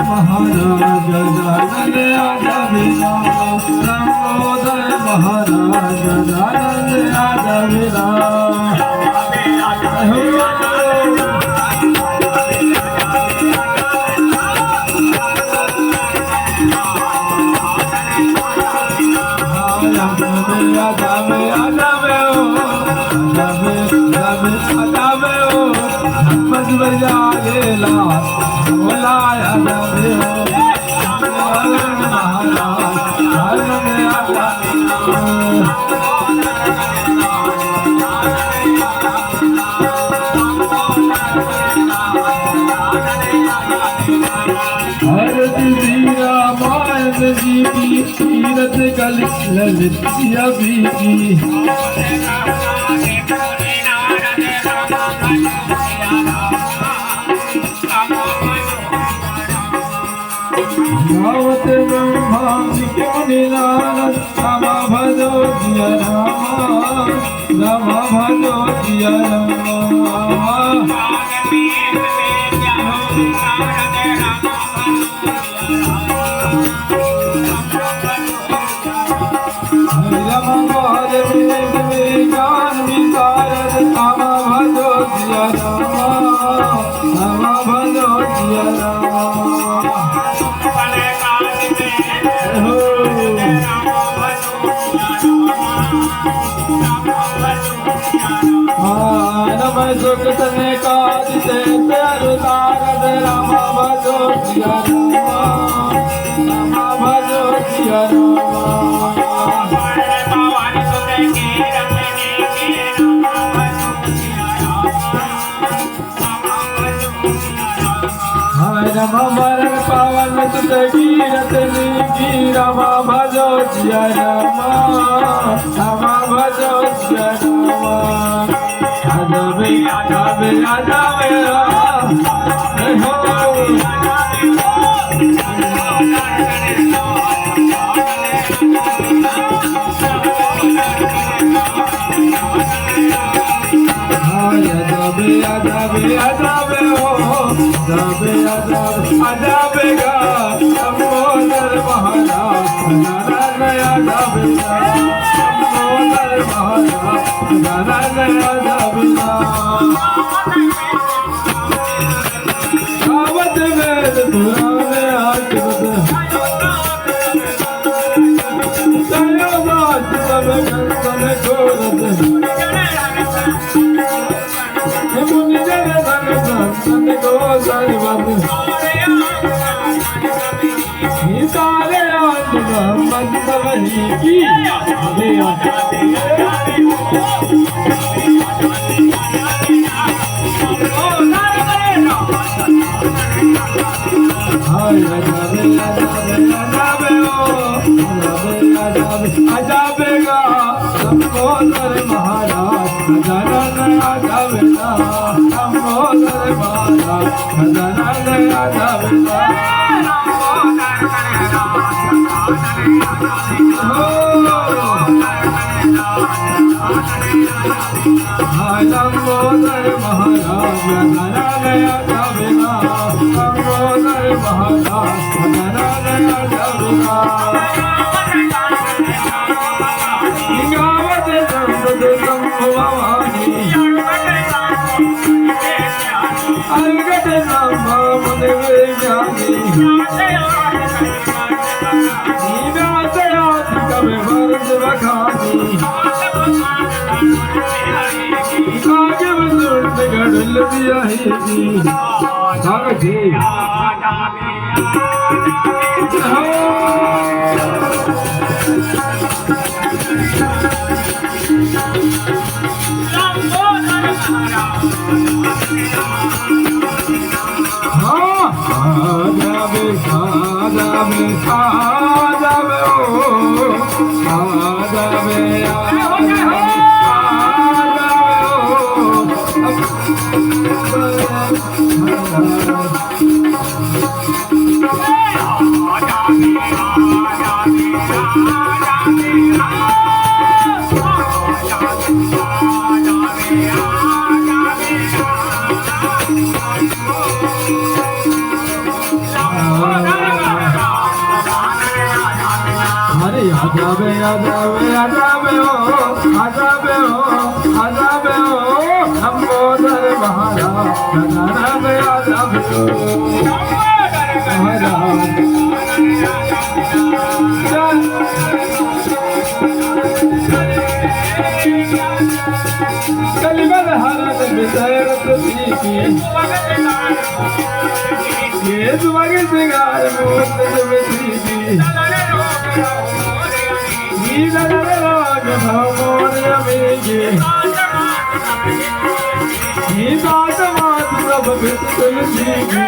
महाराज दानंद आदविना लंबोदर महाराज दानंद आदविना जी की तीरथ कल ललित अभी की नावत ब्रह्मा विष्णु नारद राम भजो जिया राम भजो जिया सुख तने काज से प्यार तारद राम भजो जिया राम भजो जिया राम मरण पावन सुत कीरत नी राम भजो जिया राम भजो जिया आजाबे आजाबे आजाबे हो आजाबे हो आजाबे हो लंबोदर महाराज आजाबे आजाबे हो महाराज कलिमत हरत विसरत सीखी ये तुम्हारे सिंगार मूर्त जब सीखी नीला राग भवोर रमेगी नी बात मात सब बिस्तल सीखी